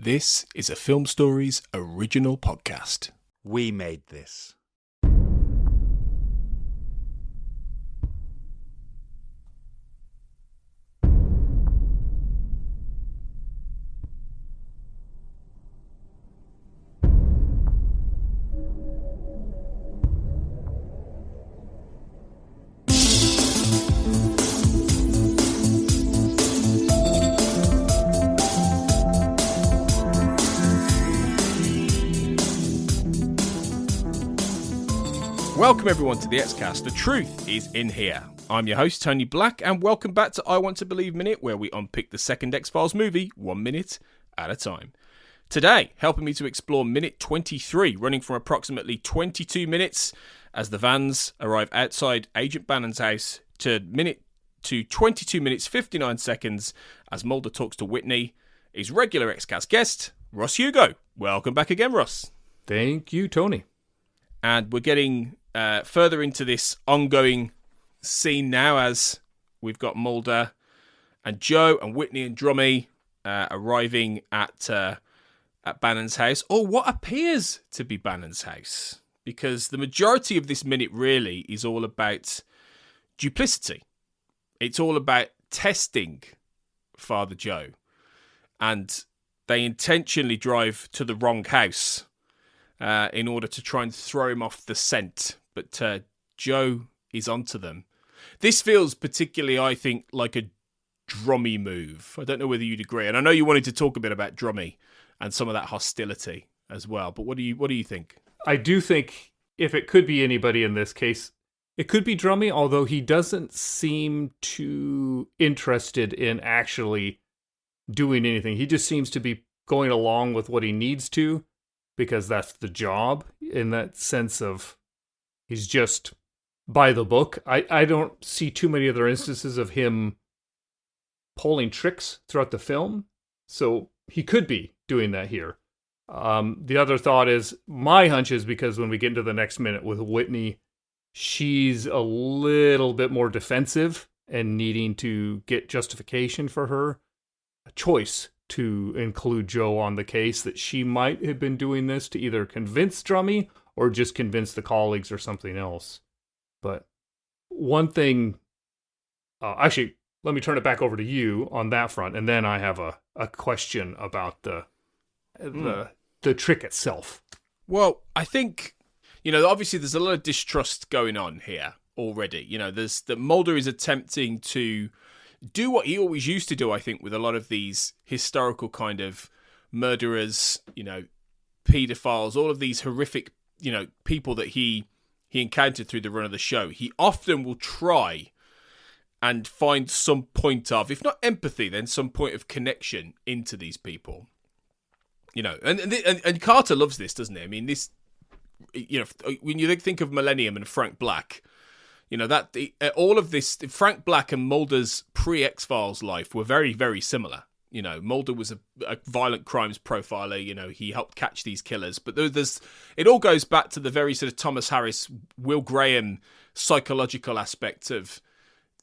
This is a Film Stories original podcast. We made this. Welcome everyone to the Xcast. The truth is in here. I'm your host, Tony Black, and welcome back to I Want to Believe Minute, where we unpick the second X-Files movie 1 minute at a time. Today, helping me to explore minute 23, running from approximately 22 minutes as the vans arrive outside Agent Bannon's house to 22 minutes 59 seconds as Mulder talks to Whitney, is regular Xcast guest, Russ Hugo. Welcome back again, Russ. Thank you, Tony. And we're getting further into this ongoing scene now as we've got Mulder and Joe and Whitney and Drummy arriving at Bannon's house, or what appears to be Bannon's house, because the majority of this minute really is all about duplicity. It's all about testing Father Joe, and they intentionally drive to the wrong house in order to try and throw him off the scent. But Joe is onto them. This feels particularly, I think, like a Drummy move. I don't know whether you'd agree. And I know you wanted to talk a bit about Drummy and some of that hostility as well. But what do you think? I do think if it could be anybody in this case, it could be Drummy, although he doesn't seem too interested in actually doing anything. He just seems to be going along with what he needs to, because that's the job, in that sense of he's just by the book. I don't see too many other instances of him pulling tricks throughout the film, so he could be doing that here. The other thought is, my hunch is because when we get into the next minute with Whitney, she's a little bit more defensive and needing to get justification for her choice to include Joe on the case, that she might have been doing this to either convince Drummy or just convince the colleagues or something else. But one thing, actually, let me turn it back over to you on that front, and then I have a question about the trick itself. Well, I think, obviously there's a lot of distrust going on here already. There's that Mulder is attempting to do what he always used to do, I think, with a lot of these historical kind of murderers, paedophiles, all of these horrific, people that he encountered through the run of the show. He often will try and find some point of, if not empathy, then some point of connection into these people. And Carter loves this, doesn't he? I mean, this, when you think of Millennium and Frank Black, all of this, Frank Black and Mulder's pre-X-Files life were very, very similar. Mulder was a violent crimes profiler. He helped catch these killers. But it all goes back to the very sort of Thomas Harris, Will Graham psychological aspect of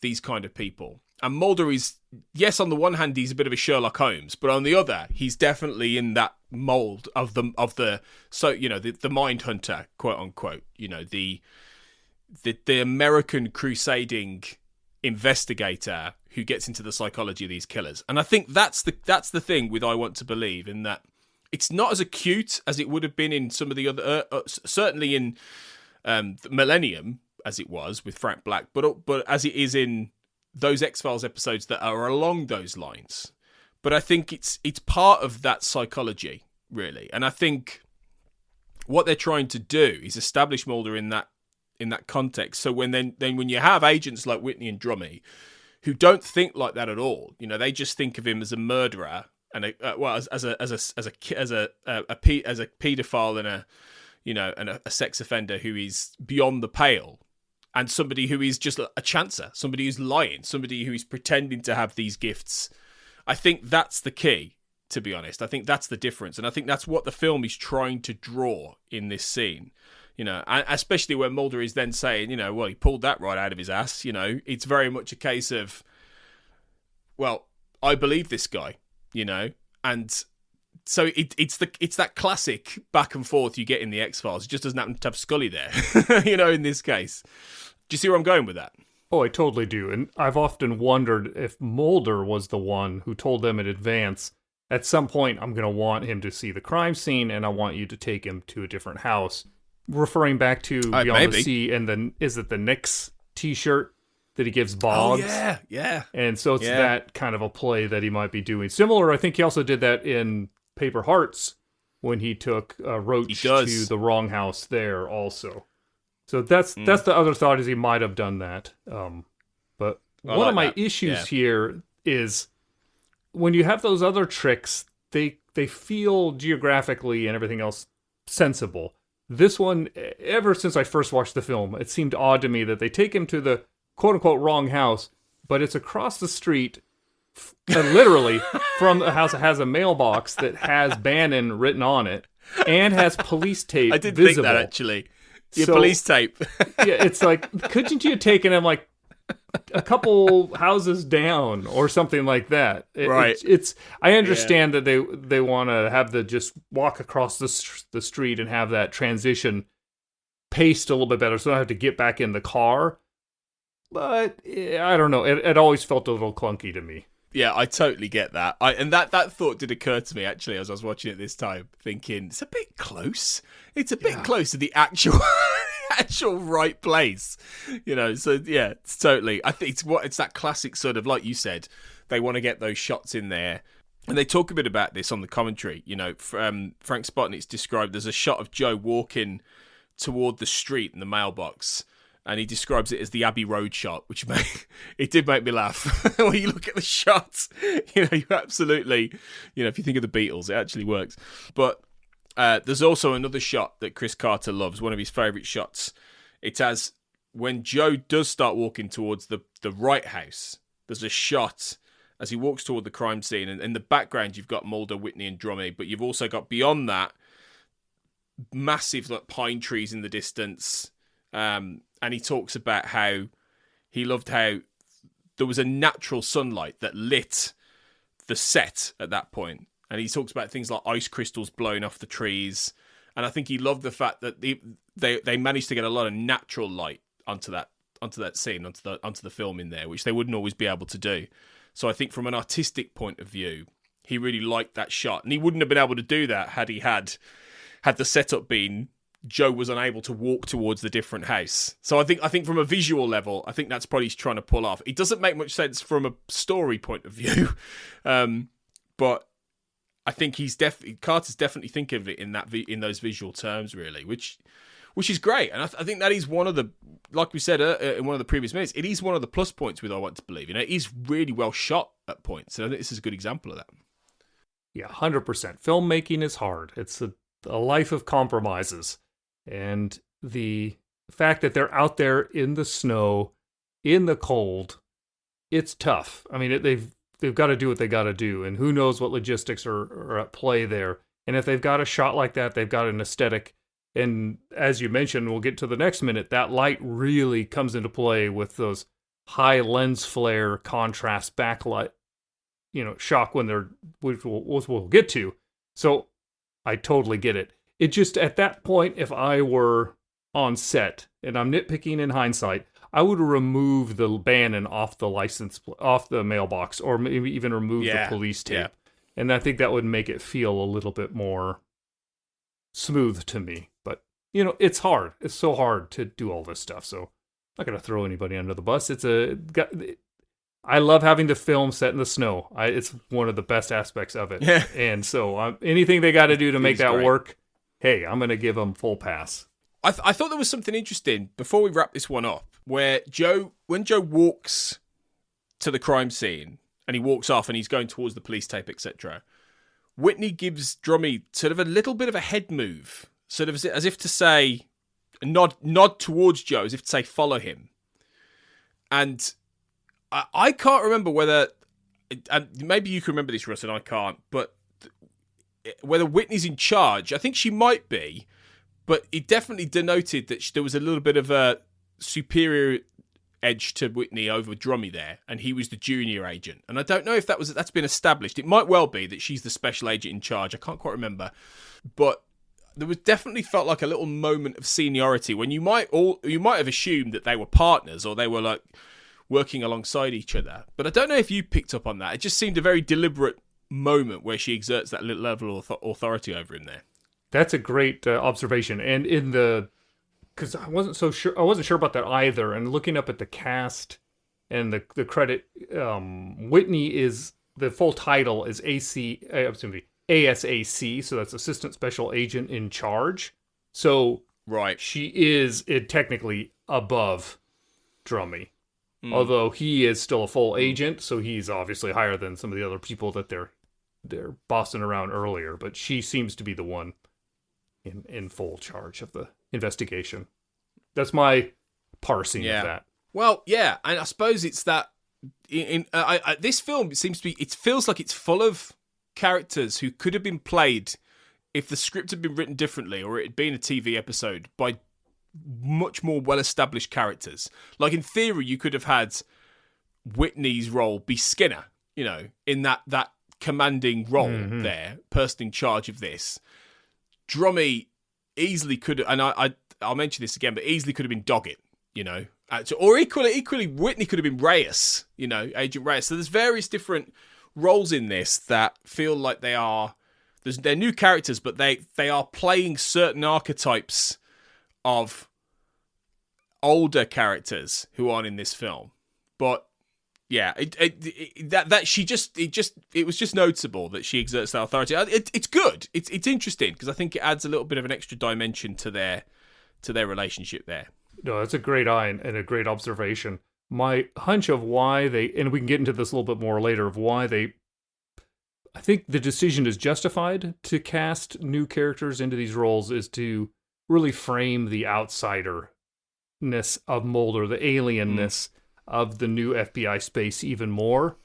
these kind of people. And Mulder is, yes, on the one hand, he's a bit of a Sherlock Holmes, but on the other, he's definitely in that mold of the mind hunter, quote unquote. The American crusading investigator who gets into the psychology of these killers. And I think that's the thing with I Want to Believe, in that it's not as acute as it would have been in some of the other, certainly in Millennium, as it was with Frank Black, but as it is in those X-Files episodes that are along those lines. But I think it's part of that psychology, really. And I think what they're trying to do is establish Mulder in that context. So when you have agents like Whitney and Drummy who don't think like that at all, they just think of him as a murderer and as a pedophile and a sex offender who is beyond the pale, and somebody who is just a chancer, somebody who's lying, somebody who is pretending to have these gifts. I think that's the key, to be honest. I think that's the difference, and I think that's what the film is trying to draw in this scene. And especially when Mulder is then saying, well, he pulled that right out of his ass. It's very much a case of, well, I believe this guy, and So it's that classic back and forth you get in the X-Files. It just doesn't happen to have Scully there, in this case. Do you see where I'm going with that? Oh, I totally do. And I've often wondered if Mulder was the one who told them in advance, at some point I'm going to want him to see the crime scene and I want you to take him to a different house. Referring back to Beyond the Sea, and then is it the Knicks t-shirt that he gives Boggs? Oh, yeah. And so it's that kind of a play that he might be doing. Similar, I think he also did that in Paper Hearts when he took Roach to the wrong house there also. So that's the other thought, is he might have done that. But one of my issues here is when you have those other tricks, they feel geographically and everything else sensible. This one, ever since I first watched the film, it seemed odd to me that they take him to the quote-unquote wrong house, but it's across the street, literally, from a house that has a mailbox that has Bannon written on it and has police tape visible. I did think that, actually. Police tape. Yeah, it's like, couldn't you have taken him, like, a couple houses down or something like that? Right. I understand that they want to have just walk across the street and have that transition paced a little bit better, so I don't have to get back in the car. But I don't know. It always felt a little clunky to me. Yeah, I totally get that. And that thought did occur to me, actually, as I was watching it this time, thinking, it's a bit close. It's a bit close to the actual right place. So yeah, it's totally. I think it's that classic sort of, like you said, they want to get those shots in there. And they talk a bit about this on the commentary. Frank Spotnik's described, there's a shot of Joe walking toward the street in the mailbox. And he describes it as the Abbey Road shot, which it did make me laugh. When you look at the shots, you absolutely, if you think of the Beatles, it actually works. But there's also another shot that Chris Carter loves, one of his favourite shots. It's as when Joe does start walking towards the right house, there's a shot as he walks toward the crime scene. And in the background, you've got Mulder, Whitney and Drummie, but you've also got, beyond that, massive pine trees in the distance. And he talks about how he loved how there was a natural sunlight that lit the set at that point. And he talks about things like ice crystals blowing off the trees. And I think he loved the fact that they managed to get a lot of natural light onto that scene, onto the film in there, which they wouldn't always be able to do. So I think from an artistic point of view, he really liked that shot. And he wouldn't have been able to do that had he had the setup been Joe was unable to walk towards the different house. So I think from a visual level, I think that's probably he's trying to pull off. It doesn't make much sense from a story point of view, but I think Carter's definitely thinking of it in those visual terms, really, which is great. And I think that is one of the, like we said in one of the previous minutes, it is one of the plus points with I Want to Believe. It is really well shot at points, and I think this is a good example of that. Yeah, 100%. Filmmaking is hard. It's a life of compromises. And the fact that they're out there in the snow, in the cold, it's tough. I mean, they've got to do what they got to do, and who knows what logistics are at play there. And if they've got a shot like that, they've got an aesthetic. And as you mentioned, we'll get to the next minute, that light really comes into play with those high lens flare contrast backlight, shock which we'll get to. So I totally get it. It just, at that point, if I were on set, and I'm nitpicking in hindsight, I would remove the Bannon off the mailbox, or maybe even remove the police tape. Yeah. And I think that would make it feel a little bit more smooth to me. But, it's hard. It's so hard to do all this stuff. So I'm not going to throw anybody under the bus. I love having the film set in the snow. It's one of the best aspects of it. Yeah. And so anything they got to do to make that work, hey, I'm going to give them full pass. I thought there was something interesting before we wrap this one up, where when Joe walks to the crime scene and he walks off and he's going towards the police tape, etc., Whitney gives Drummie sort of a little bit of a head move, sort of as if to say, nod towards Joe, as if to say, follow him. And I can't remember whether, and maybe you can remember this, Russ, and I can't, but whether Whitney's in charge. I think she might be, but it definitely denoted that there was a little bit of a superior edge to Whitney over Drummy there, and he was the junior agent. And I don't know if that's been established. It might well be that she's the special agent in charge. I can't quite remember, but there was definitely felt like a little moment of seniority when you might have assumed that they were partners or they were like working alongside each other. But I don't know if you picked up on that. It just seemed a very deliberate moment where she exerts that little level of authority over him there. That's a great observation. And because I wasn't sure about that either. And looking up at the cast and the credit, Whitney is, the full title is ASAC, so that's Assistant Special Agent in Charge. So right, she is technically above Drummy, although he is still a full agent, so he's obviously higher than some of the other people that they're bossing around earlier. But she seems to be the one in full charge of the investigation. That's my parsing of that. Well, yeah, and I suppose it's that this film it feels like it's full of characters who could have been played if the script had been written differently or it had been a TV episode by much more well-established characters. Like in theory, you could have had Whitney's role be Skinner, in that commanding role there, person in charge of this. Drummy easily could have, and I'll mention this again, but easily could have been Doggett, or equally Whitney could have been Reyes, Agent Reyes. So there's various different roles in this that feel like they're new characters, but they are playing certain archetypes of older characters who aren't in this film. But yeah, it was just noticeable that she exerts that authority. It's good. It's interesting because I think it adds a little bit of an extra dimension to their relationship there. No, that's a great eye and a great observation. My hunch of why and we can get into this a little bit more later, of why I think the decision is justified to cast new characters into these roles is to really frame the outsiderness of Mulder, the alienness of the new FBI space even more.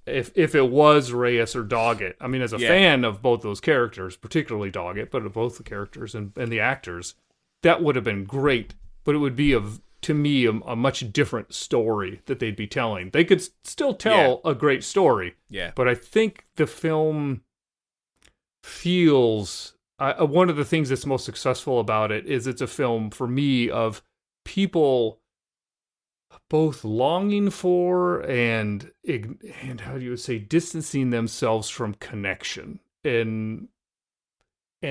If it was Reyes or Doggett, I mean, as a fan of both those characters, particularly Doggett, but of both the characters and the actors, that would have been great. But it would be, to me, a much different story that they'd be telling. They could still tell a great story. Yeah. But I think the film feels... one of the things that's most successful about it is it's a film, for me, of people both longing for and how do you say, distancing themselves from connection and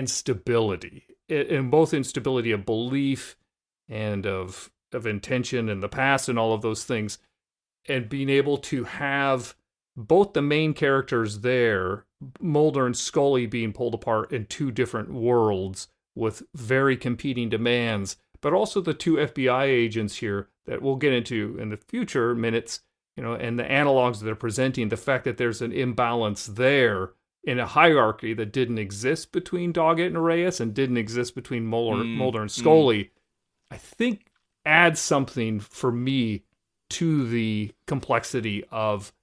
stability. And both instability of belief and of intention in the past and all of those things, and being able to have both the main characters there, Mulder and Scully, being pulled apart in two different worlds with very competing demands, but also the two FBI agents here that we'll get into in the future minutes, and the analogs that they're presenting, the fact that there's an imbalance there in a hierarchy that didn't exist between Doggett and Reyes and didn't exist between Mulder and Scully, I think adds something for me to the complexity of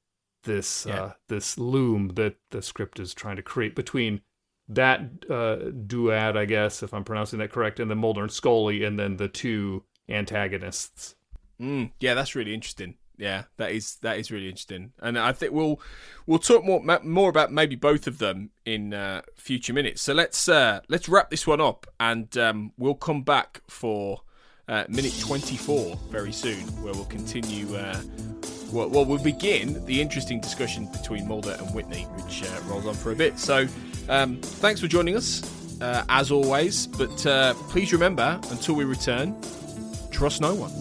this this loom that the script is trying to create between that duad, I guess, if I'm pronouncing that correct, and then Mulder and Scully, and then the two antagonists. Yeah, that's really interesting. Yeah, that is really interesting, and I think we'll talk more about maybe both of them in future minutes. So let's wrap this one up, and we'll come back for minute 24 very soon, where we'll continue. We'll begin the interesting discussion between Mulder and Whitney, which rolls on for a bit. So thanks for joining us, as always. But please remember, until we return, trust no one.